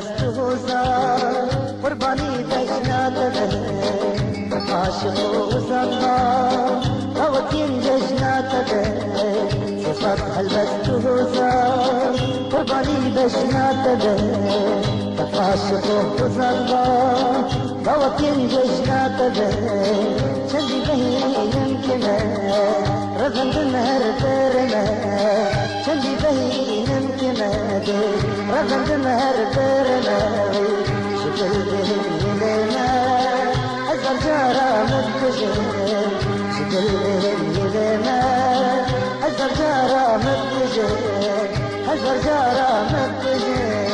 البست وزار قرباني دجنات به عاشق وزنار غوتين دجنات به صفاتها البست وزار قرباني دجنات به عاشق وزنار غوتين دجنات به چندی بهینم کنه رغند نهر برنه چندی بهینم کنه رغند نهر برنه شکل بهین لنا هزار جارا متجه شکل بهین لنا هزار جارا متجه هزار جارا متجه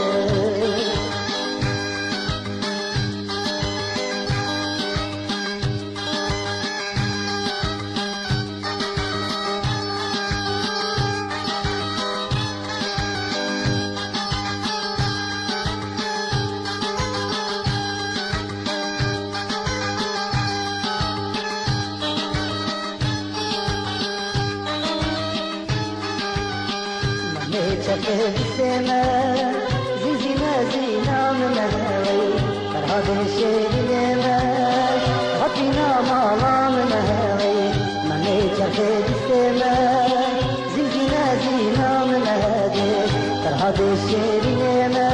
سما زيزينا زينا من هوي فرهاد الشيرين ما غطينا ماما من هوي مني جفيد سما زيزينا زينا من هوي فرهاد الشيرين ما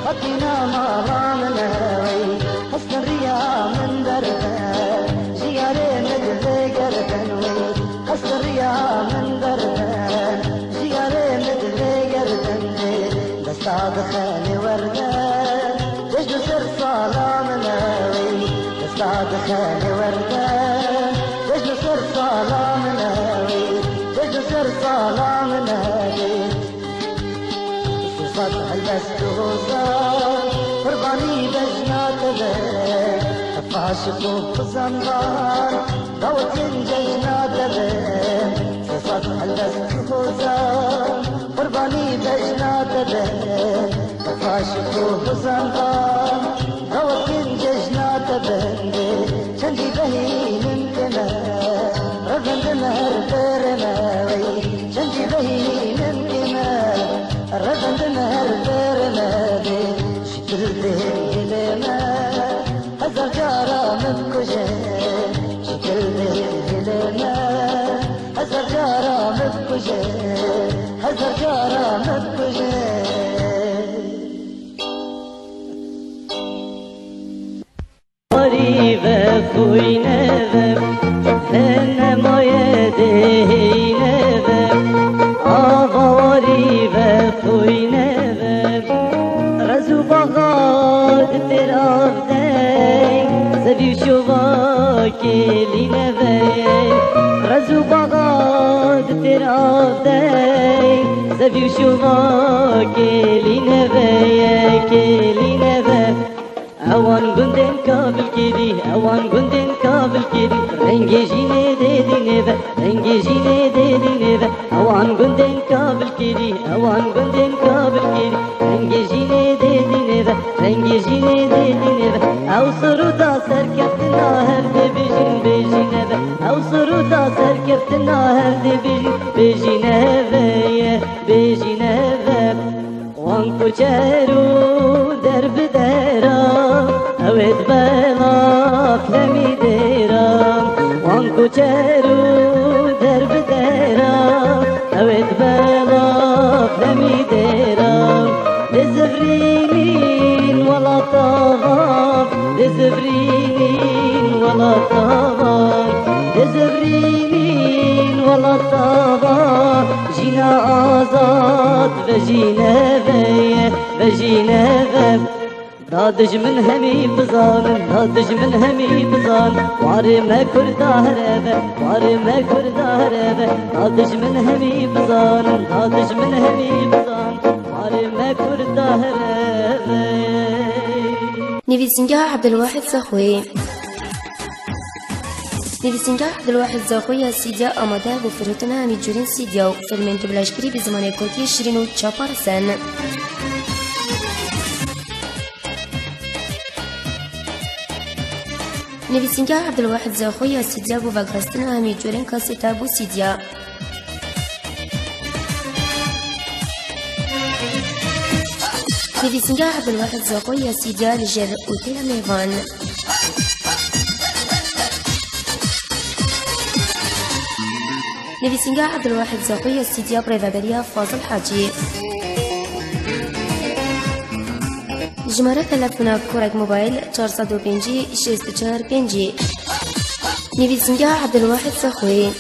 غطينا ماما من هوي حسن الرياء من دربها جياري مدل قربنوي حسن الرياء من دربها دستاد خالي وردة ججل سر صالة مناوي دستاد خالي وردة ججل سر صالة مناوي ججل سر صالة مناوي صفاتها البست وزار قرباني بجنات به عاشق وزنبار ضوت ججنات به صفاتها البست وزار قرباني بجنات به عاشق وزنبار ضوت ججنات به چندی بهین امتنا رغند نهر برناوي چندی بهین امتنا رغند نهر برناوي شکل بهین لنا هزار جارا متکجه شکل بهین لنا هزار جارا متکجه هزار جارا متکجه قريبة خوينة لنا ما يدينا غريبة خوينة رزو بغاد تراف داي زبي شواكي لنا رزو بغاد تراف داي زبي شواكي لنا اوان گندن کابل کدی اوان گندن کابل کدی رنگی جینه دیدینه و رنگی جینه دیدینه و اوان گندن کابل کدی اوان گندن کابل کدی رنگی جینه دیدینه و رنگی جینه دیدینه و او سرودا سرکتنا هر دی بیجینه و او سرودا سرکتنا هر دی بیجینه و وان کوچرو درب درام اوید بلاف لمی دیرام وان کوچرو درب درام اوید بلاف لمی دیرام لزفرینین ولا طغام لزفرینین ولا طغام لزفرینین ولا طغام جينا آزاد وجينا دادج من همي بزان دادج من همي بزان واري ما كردا هربه واري ما كردا هربه دادج من همي بزان دادج من همي بزان واري ما كردا هربه نویسنگاه عبدالواحد زاخوی نویسنگاه عبدالواحد زاخوی از سیدیا آماده و فرهتن همین جورین سیدیا و فیلم دوبلاژگری به زمان کوتی شیرین و چاپارسن نویسنگاه عبدالواحد زاخوی از سیدیا و وگرستن همین جورین کاسیتا بو سیدیا نویسنگه عبدالواحد زاقو یا سیدیا لجر اوتیل میوان. نویسنگه عبدالواحد زاقو یا سیدیا بریوبریا فاضل حاجی. جماره تلفن کورک موبایل 405 645. نویسنگه عبدالواحد زاقوی.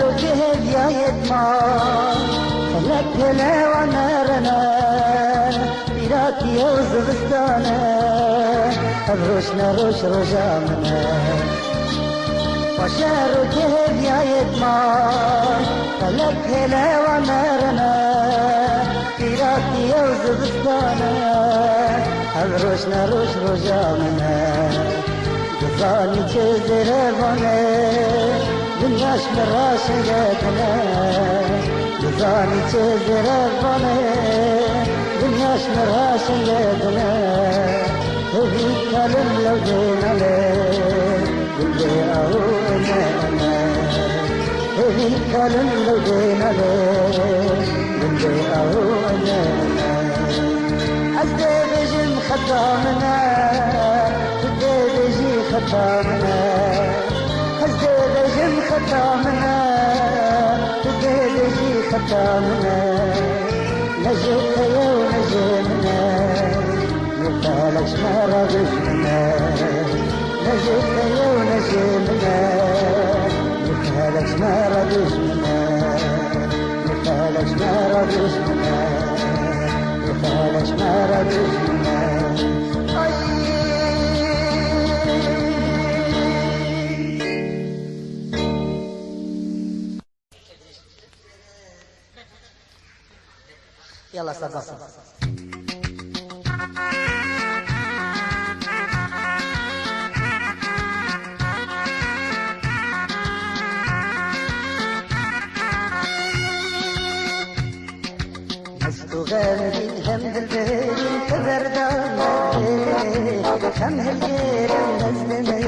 وجه يا يتمان لك هلا ونارنا بيراتي وزغستانا الروشنا روش رجامنا وشار وجه يا يتمان لك هلا ونارنا بيراتي وزغستانا الروشنا روش رجامنا زاني چزره بانه دنیاش مراش گدنه زاني چزره بانه دنیاش مراش گدنه هذي كلم لو دينالي دلي او انا هذي كلم لو دينالي دلي او انا أزدي بجم خطامنا خطامنا هزدي خطامنا تدي خطامنا نجيت يا ونجمنا مثالك شمارة بجمنا نجيت يا ونجمنا مثالك شمارة بجمنا مثالك شمارة بجمنا مثالك شمارة بجمنا يلا صدق غالي هم بالبيت كبردان خم هالجير نزلني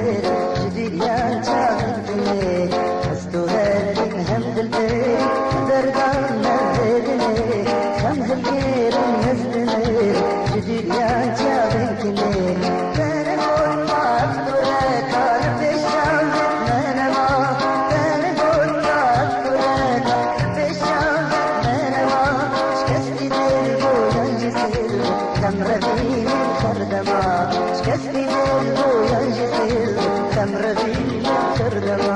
جديد يا شاغلني حستو غالي هم بالبيت كبردان نزلني خم هالجير نزلني جديد يا شاغلني كان كل ما أذكر كان في الشام من ما كان كل ما أذكر في الشام من ما شكستي كم رفيق خردما شكستي دلو ينجسل كم رفيق خردما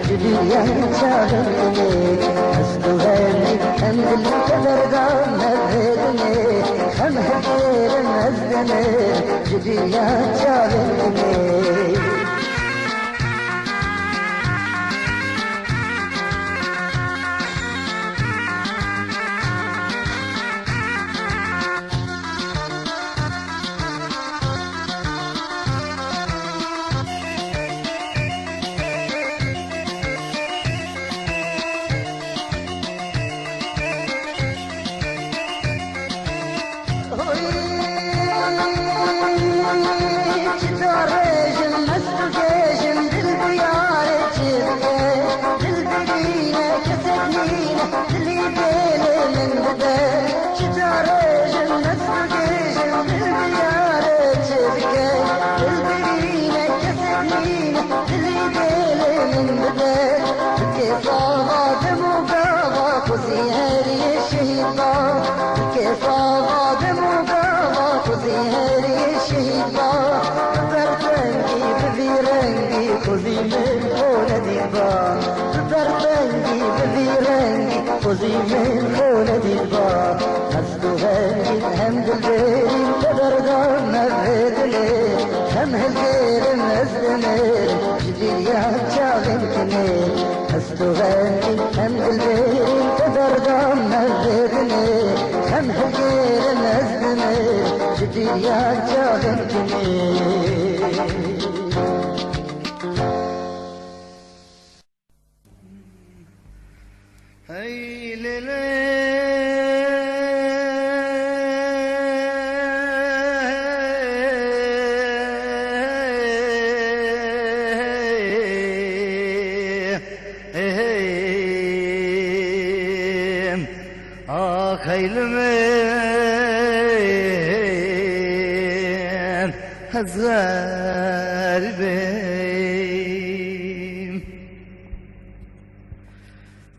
جديا شاغلني أسلوهني أن الكبردان نذرني خمه غير نزلني جديا شاغلني روزی من خولدی با هست و هنگید هم دل بریم قدردان نردلی هم هلگیرم از دمیر جدیات چاقیم کنی هست و هنگید هم دل بریم قدردان نردلی هم هلگیرم از دمیر جدیات چاقیم کنی Hey lele ah haylemen hazar beyim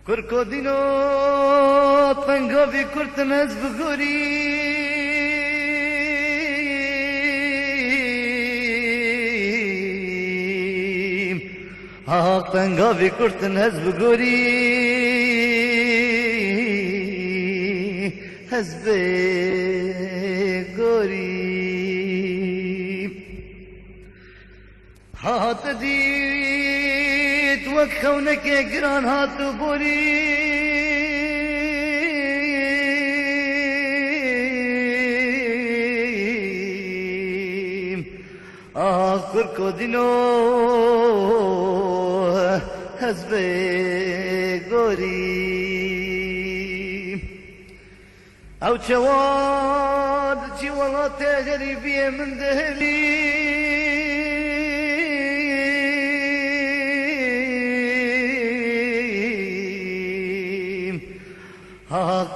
Kurkodino tangovi kurtmez bugurim Ah tangovi kurtmez bugurim Hazbe gorim هات ديت وكونك قران هات بوريم آخر كودينو هزبي غوريم او جواد جي والله تغريبية من دهلي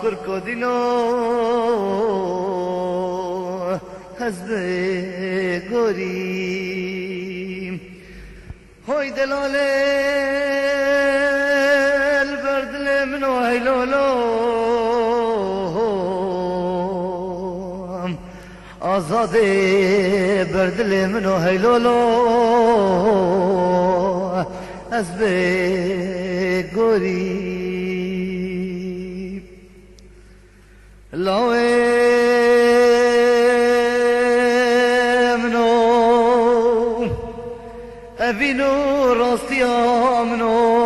كركودينو حزب غريم هوي دلالة البرد لمنو هيلولو آزاده برد لمنو هيلولو حزب غريم لوامنو أبينو راستي آمنو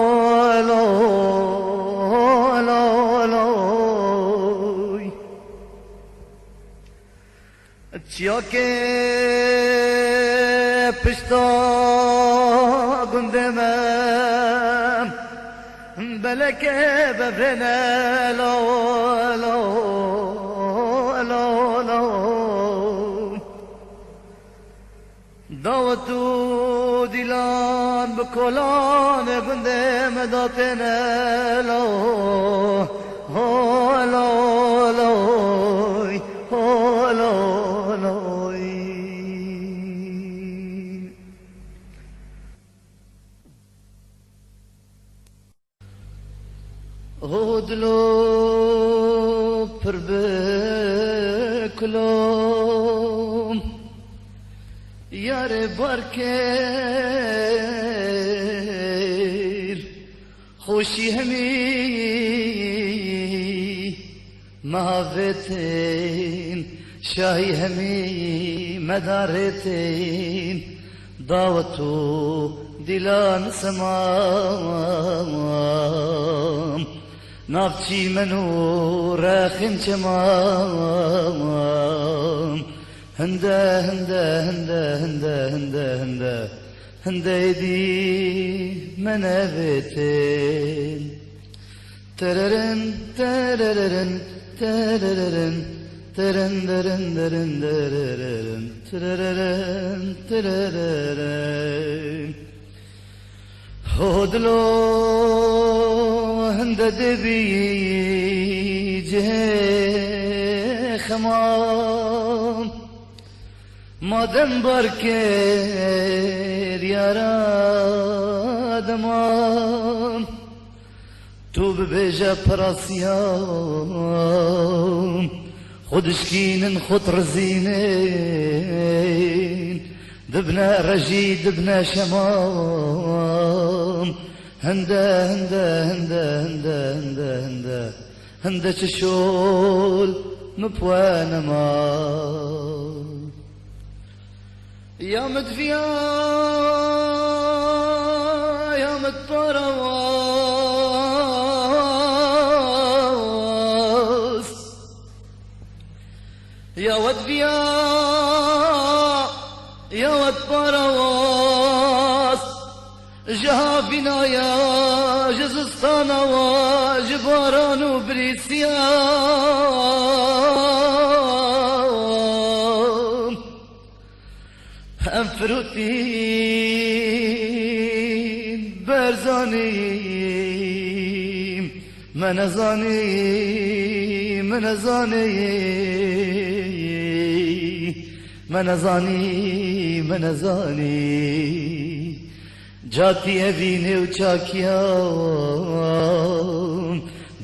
لو لو لو تشياكي پشتا گندمم بلکه ببرنه لو لو لو لو دعوتو دیلان بکلان بنده مداتنه لو لو لو لو لو هودلو پر بکلوم یار بارکر خوشی همی مهاوتین شاهی همی مدارتین دعوتو دیلان سمام نافچی منو راخن چمام هنده هنده هنده هنده هنده هنده هنده دی منابتين تررن تررن تررن ترن درن درن درن تررن تررن هودلو هند دبي جه خمام مادم برکر یارا دمان تو ببیجه پراسیام خودشکینن خود رزینین دبنا رجی دبنا شمام هندا هندا هندا هندا هندا هندا تشول مبوانا ما يا مدفيا يا مدبرواس يا ودفيا يا ودبرواس جهابنا يا جزستانا وجباران وبريسيان أنفروتين برزانيم منزانيم منزانيم منزانيم جاتی evine uçakyan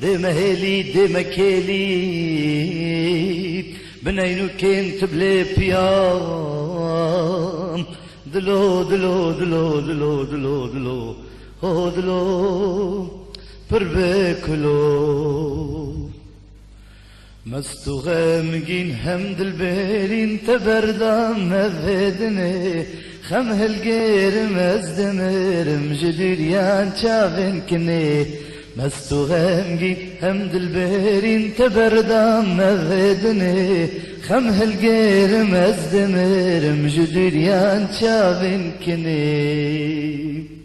de meheli de mekeli بنينو كنت بلي بيان دلو دلو دلو دلو دلو دلو او دلو بربكلو مستو غامقين حمد البيرين تبردان مذهدني خم هالقير مزدمر مجدير يان شافن كني مستو غامقين حمد البيرين تبردان مذهدني خم هالقير مزدمر مجدير يان شافن كني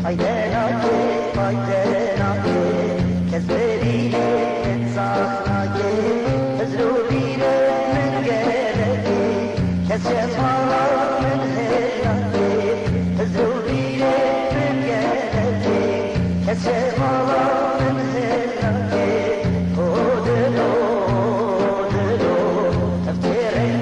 فایده ناکه کس بریده انصاف ناکه از رو بیره من گرده کسی از مالا من خیر ناکه از رو بیره من گرده کسی از مالا من خیر ناکه او دلو تفتیره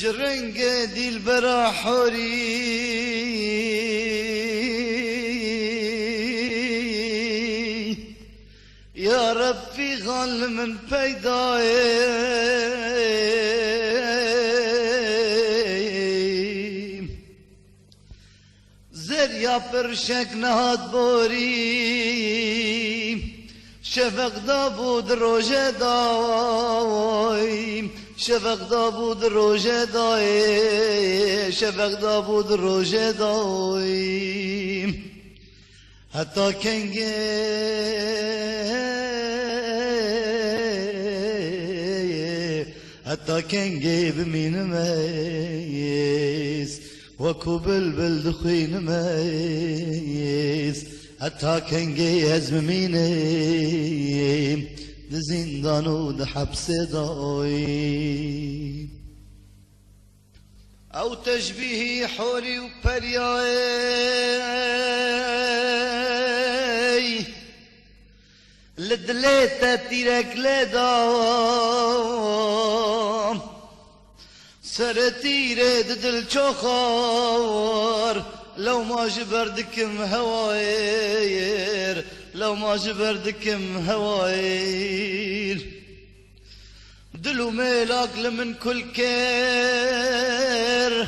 جرنگ دل برا حوری يا ربي غال من پیدای زريا برشك نهاد بوري شفق داوود روجه داوي شفق داوود روجه داوي شفق داوود روجه داوي حتى كنجي حتى كنجي بمين ميز وكو بلبل دخين ميز حتى كنجي هزميني لزندان ودحبس ضاي او تشبيه حوري وبرياي لدليتا تيرك لدام سرتيري دل چوخار لو ما جبردكم هواير لو ما جبردكم هواير دلو ميلاك لمن كل كير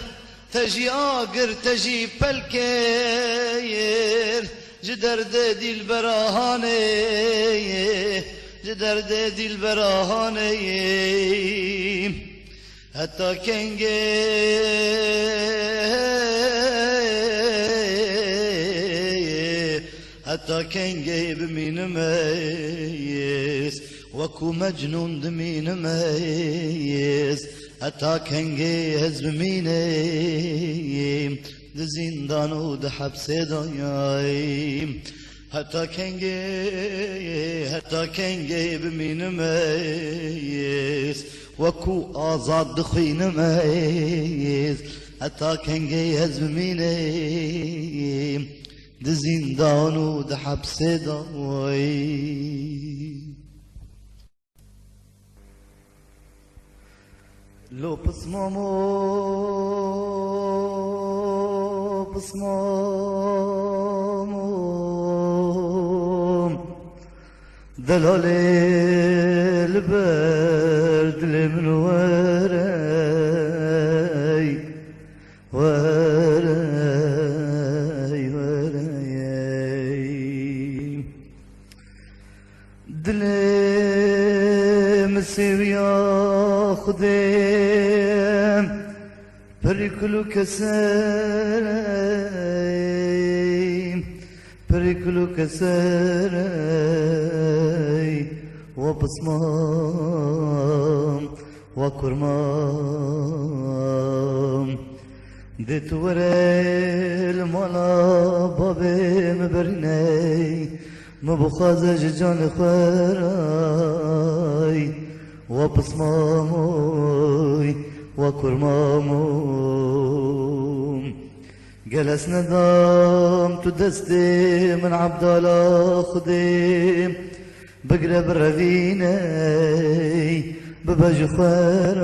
تجي آقر تجي بالكير جدر دادي البراهاني جدر دادي البراهاني حتى كنجي حتى كنجي بمين ميز وكو مجنون دمين ميز حتى كنجي هز بميني دزندان ودحبس ضايم حتى كنجي بمين ميز وكو آزاد دخين ميز حتى كنجي هز بميني دزندان ودحبس ضايم لو بصمام دلال البرد من وراي وراي وراي دلي مسير ياخذم بريكلو كسري بريكلو كسري وبصمام وكرمام ديت وريل مالا بابي مبرني مبخازج جان خراي وبصماموي وكرماموم جلس ندام تدستي من عبد الله خديم بقرب الرفيني ببج خراي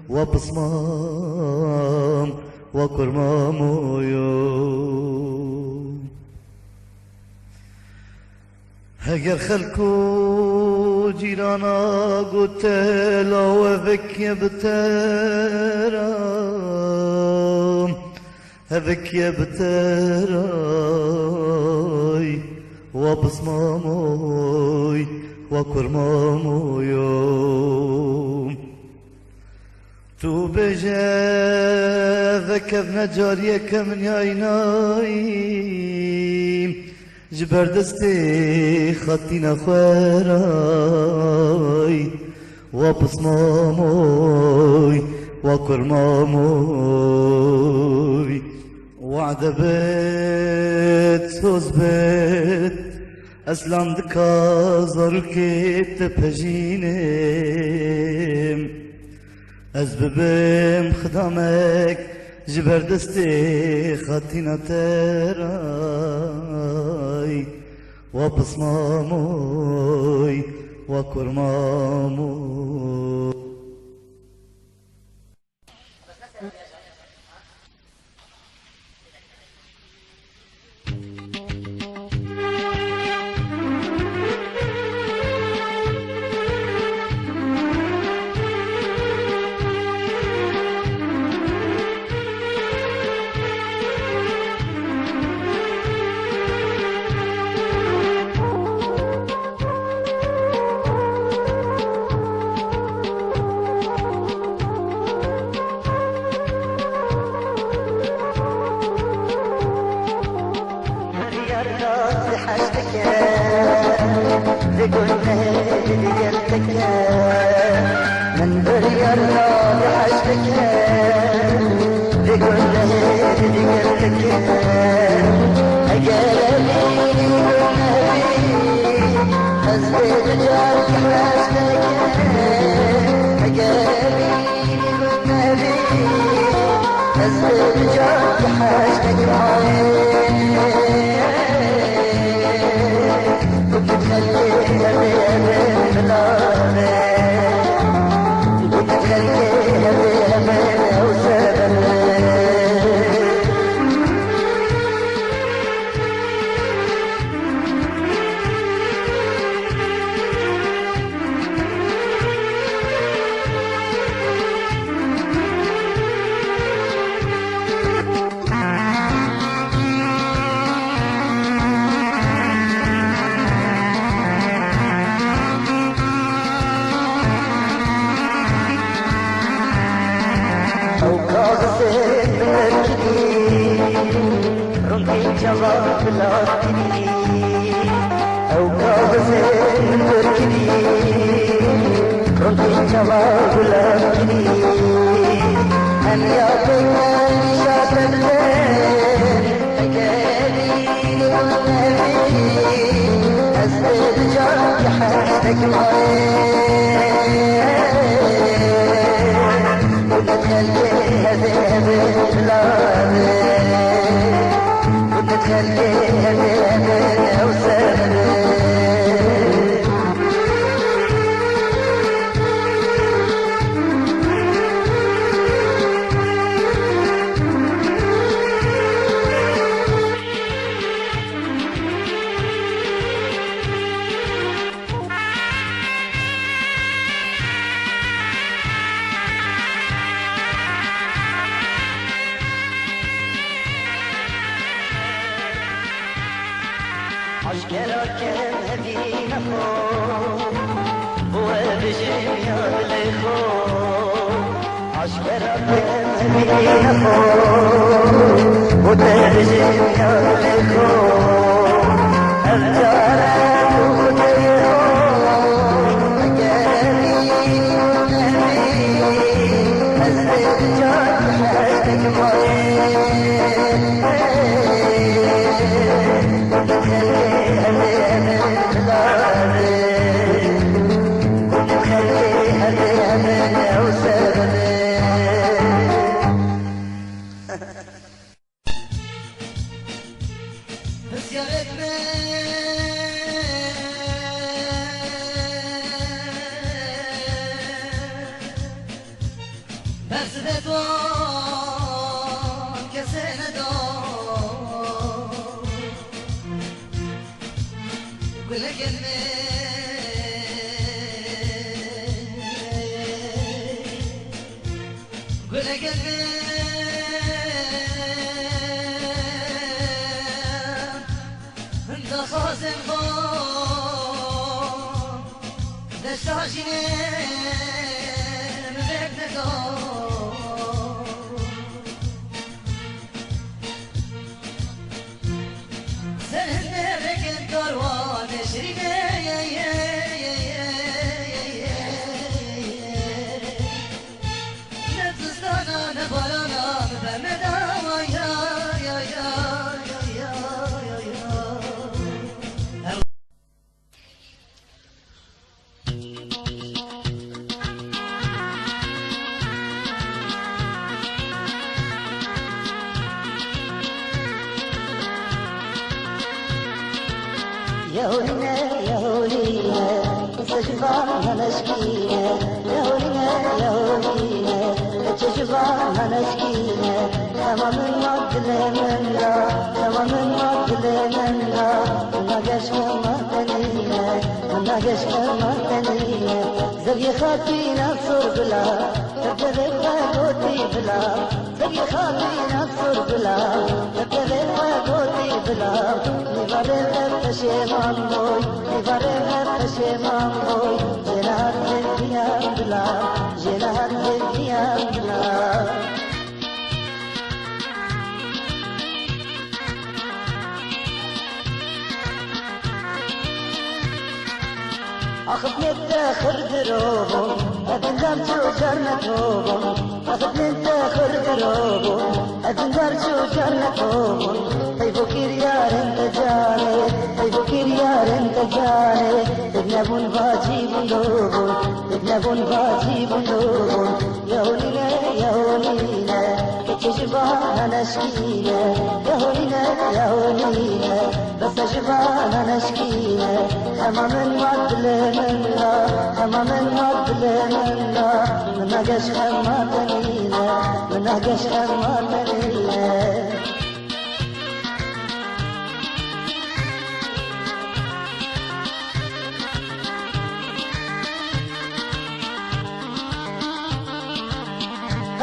وبصمام وكرمامويوم هجر خلكو جيرانا قلت لو بك بترام هبك يا بتراي وبصماموي وكرماموي تو بجا ذكرنا جاريك من عيناي جبر دستي خطينا خيراي وبصماموي وكرماموي وعد بيت سوز بيت اسلام دكازر كيت بجينم ازببم خدامك جبر دستي خطينا تراي وبصماموي وكرماموي قلنا قلتك من بريالنا بحشتك قلنا قلتك أجالي قلنا أزبيت جارك حشتك أجالي قلنا أزبيت جارك حشتك جواب لاكني أو كاظم تركني ربي جواب لاكني أم يا بيان شاب الليل أجالي والنبي أزيد جاك حسك معين وتخلي هذه بلادي خليها بينا وسامري عشقلك هدينا خو وبجينا لخو عشقلك هدينا خو وبجينا لخو الجارة وتيرو أجاني ونبي أزيد جاك حسك معين يا هولينا يا هولينا تشفعنا نشكينا يا هولينا يا هولينا تشفعنا نشكينا تمام المقل منا تمام المقل منا ونقش ما تنينا ونقش ما تنينا زي خاطينا بصور بلا تبدأ قوتي بلا زي خاطينا بصور بلا تبدأ قوتي بلا نبارك پشیمان بوی نبارك پشیمان بوی جنات زندگیان بلا جنات زندگیان بلا أخذني التاخر دروبهم أتندم شو جرنتهم أخذني التاخر دروبهم أتندم شو جرنتهم فكر يار انت جاني فكر يار انت جاني تجنبون باجي بندوبون تجنبون باجي بندوبون يهولينا يهولينا كتشبهنا نشكينا يهولينا يهولينا بس شبهنا نشكينا أما من معدل منا أما من معدل منا من نقش خما تنينا من نقش خما تنينا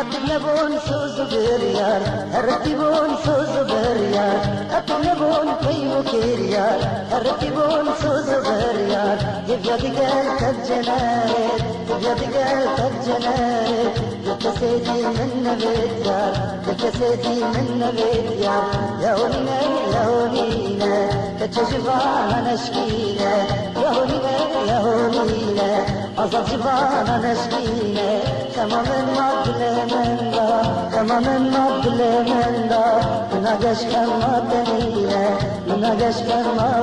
أتنبون سوز بريار أرتبون سوز بريار أتنبون قيم كيريار أرتبون سوز بريار يبيض قلت الجناير يبيض قلت الجناير يتسيدي من بيتيار يتسيدي من بيتيار يا ولينا يا ولينا كتشفانا نشكينا يا ولينا يا ولينا أصل شفانا نشكينا كما من معدل من لا كما من معدل من لا من أجش كما تنينا من أجش كما